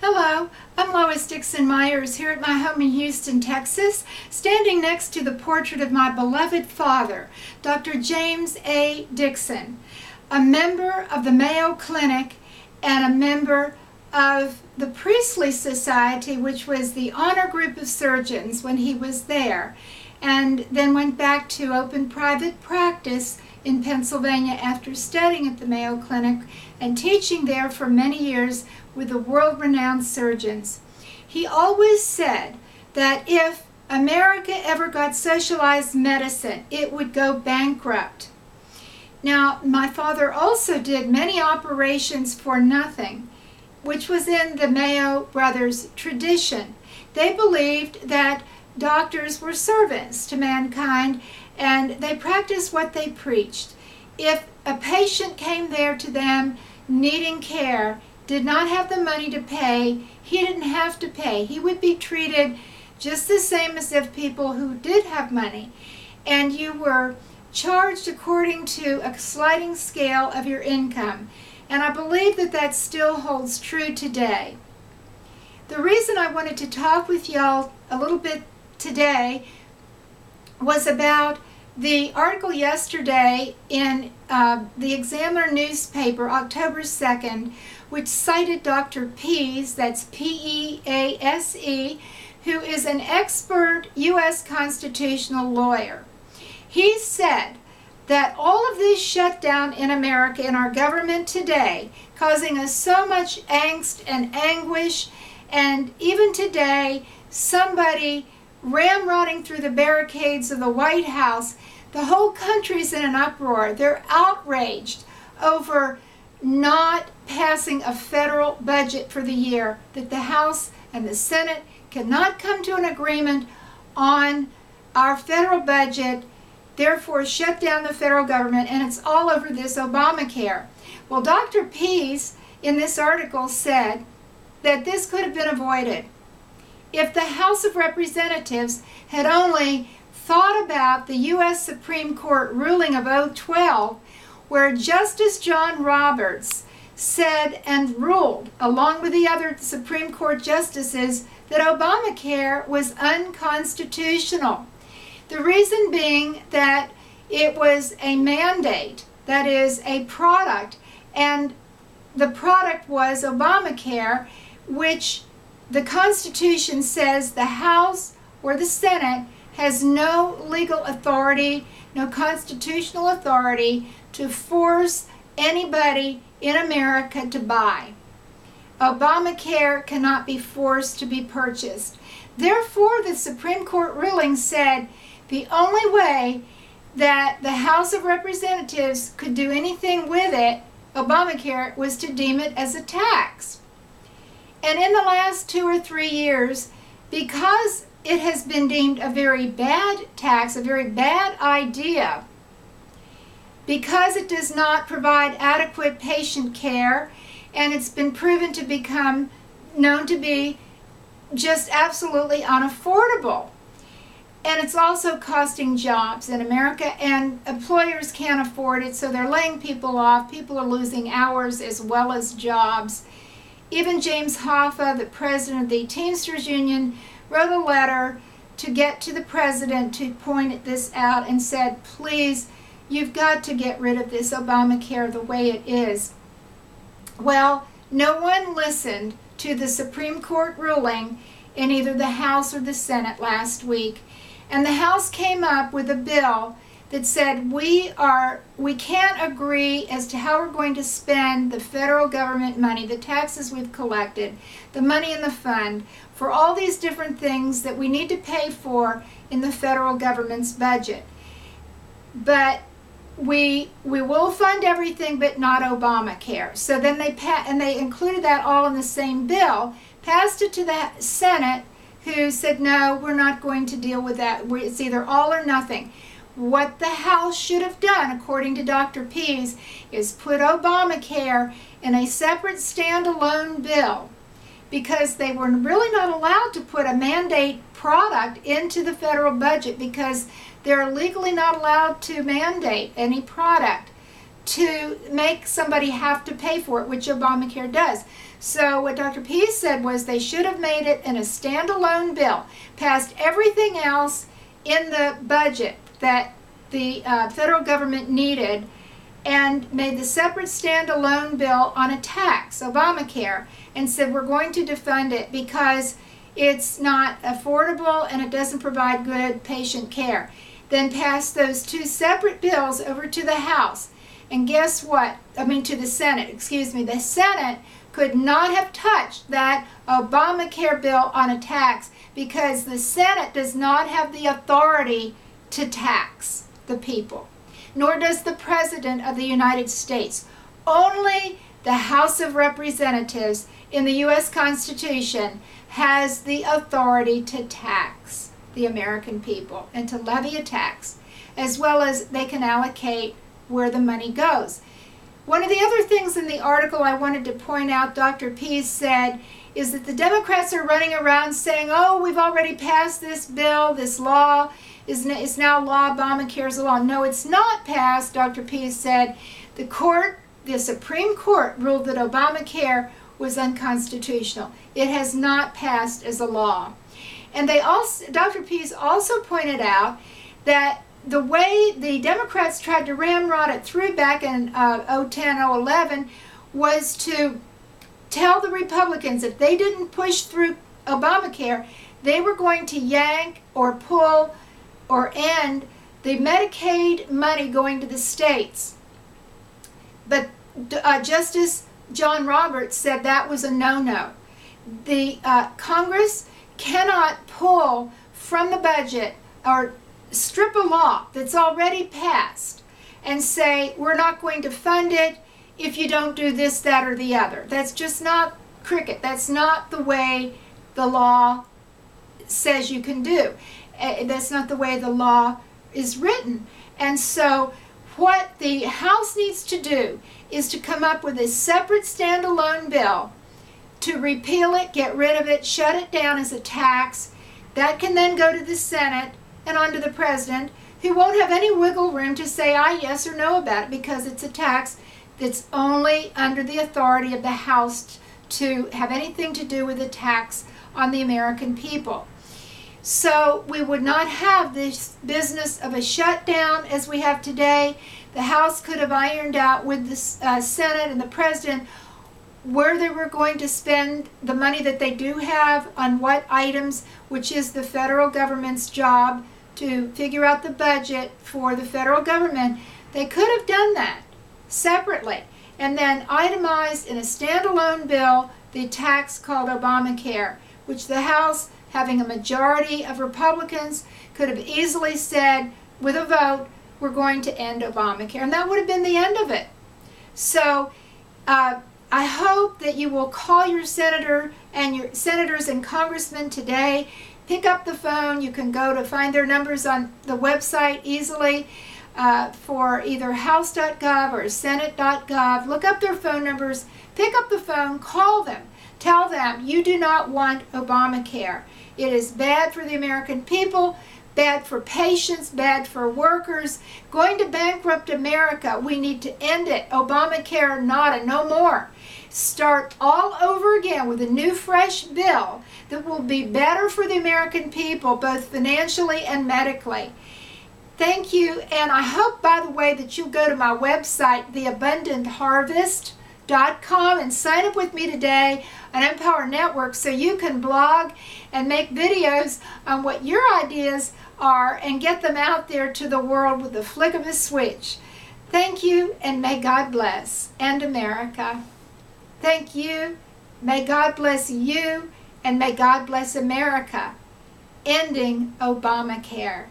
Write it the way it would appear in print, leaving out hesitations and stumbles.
Hello, I'm Lois Dixon Myers here at my home in Houston, Texas, standing next to the portrait of my beloved father, Dr. James A. Dixon, a member of the Mayo Clinic and a member of the Priestley Society, which was the honor group of surgeons when he was there, and then went back to open private practice in Pennsylvania after studying at the Mayo Clinic and teaching there for many years with the world-renowned surgeons. He always said that if America ever got socialized medicine, it would go bankrupt. Now, my father also did many operations for nothing, which was in the Mayo brothers' tradition. They believed that doctors were servants to mankind, and they practiced what they preached. If a patient came there to them needing care, did not have the money to pay, he didn't have to pay. He would be treated just the same as if people who did have money. And you were charged according to a sliding scale of your income. And I believe that that still holds true today. The reason I wanted to talk with y'all a little bit today was about the article yesterday in the Examiner newspaper, October 2nd, which cited Dr. Pease, that's P-E-A-S-E, who is an expert U.S. constitutional lawyer. He said that all of this shutdown in America, in our government today, causing us so much angst and anguish, and even today, somebody ramrodding through the barricades of the White House, the whole country's in an uproar. They're outraged over not passing a federal budget for the year, that the House and the Senate cannot come to an agreement on our federal budget, therefore shut down the federal government, and it's all over this Obamacare. Well, Dr. Pease in this article said that this could have been avoided if the House of Representatives had only thought about the U.S. Supreme Court ruling of 2012, where Justice John Roberts said and ruled, along with the other Supreme Court justices, that Obamacare was unconstitutional. The reason being that it was a mandate, that is, a product, and the product was Obamacare, which the Constitution says the House or the Senate has no legal authority, no constitutional authority to force anybody in America to buy. Obamacare cannot be forced to be purchased. Therefore, the Supreme Court ruling said the only way that the House of Representatives could do anything with it, Obamacare, was to deem it as a tax. And in the last 2 or 3 years, because it has been deemed a very bad tax, a very bad idea, because it does not provide adequate patient care, and it's been proven to become known to be just absolutely unaffordable. And it's also costing jobs in America, and employers can't afford it, so they're laying people off. People are losing hours as well as jobs. Even James Hoffa, the president of the Teamsters Union, wrote a letter to get to the president to point this out and said, please, you've got to get rid of this Obamacare the way it is. Well, no one listened to the Supreme Court ruling in either the House or the Senate last week. And the House came up with a bill that said we can't agree as to how we're going to spend the federal government money, the taxes we've collected, the money in the fund, for all these different things that we need to pay for in the federal government's budget. But we will fund everything but not Obamacare. So then they included that all in the same bill, passed it to the Senate, who said, no, we're not going to deal with that. It's either all or nothing. What the House should have done, according to Dr. Pease, is put Obamacare in a separate standalone bill, because they were really not allowed to put a mandate product into the federal budget, because they're legally not allowed to mandate any product to make somebody have to pay for it, which Obamacare does. So what Dr. Pease said was they should have made it in a standalone bill, passed everything else in the budget that the federal government needed, and made the separate standalone bill on a tax, Obamacare, and said we're going to defund it because it's not affordable and it doesn't provide good patient care. Then pass those two separate bills over to the House. And guess what? To the Senate, excuse me. The Senate could not have touched that Obamacare bill on a tax because the Senate does not have the authority to tax the people, nor does the President of the United States. Only the House of Representatives in the U.S. Constitution has the authority to tax the American people and to levy a tax, as well as they can allocate where the money goes. One of the other things in the article I wanted to point out, Dr. Pease said, is that the Democrats are running around saying, oh, we've already passed this bill, this law is now law, Obamacare is a law. No, it's not passed, Dr. Pease said. The Supreme Court ruled that Obamacare was unconstitutional. It has not passed as a law. And Dr. Pease also pointed out that the way the Democrats tried to ramrod it through back in 2010, 2011 was to tell the Republicans if they didn't push through Obamacare, they were going to yank or pull or end the Medicaid money going to the states. But Justice John Roberts said that was a no-no. The Congress cannot pull from the budget or strip a law that's already passed and say we're not going to fund it if you don't do this, that, or the other. That's just not cricket. That's not the way the law says you can do. That's not the way the law is written. And so what the House needs to do is to come up with a separate standalone bill to repeal it, get rid of it, shut it down as a tax. That can then go to the Senate and on to the President, who won't have any wiggle room to say aye, yes, or no about it because it's a tax that's only under the authority of the House to have anything to do with a tax on the American people. So we would not have this business of a shutdown as we have today. The House could have ironed out with the Senate and the President where they were going to spend the money that they do have on what items, which is the federal government's job to figure out the budget for the federal government. They could have done that separately and then itemized in a standalone bill the tax called Obamacare, which the House, having a majority of Republicans, could have easily said with a vote, we're going to end Obamacare. And that would have been the end of it. So I hope that you will call your senator and your senators and congressmen today. Pick up the phone. You can go to find their numbers on the website easily for either house.gov or senate.gov. Look up their phone numbers. Pick up the phone. Call them. Tell them you do not want Obamacare. It is bad for the American people, bad for patients, bad for workers, going to bankrupt America. We need to end it. Obamacare, nada, no more. Start all over again with a new, fresh bill that will be better for the American people, both financially and medically. Thank you, and I hope, by the way, that you'll go to my website, theabundantharvest.com, and sign up with me today on Empower Network so you can blog and make videos on what your ideas are and get them out there to the world with the flick of a switch. Thank you, and may God bless, and America. Thank you. May God bless you, and may God bless America, ending Obamacare.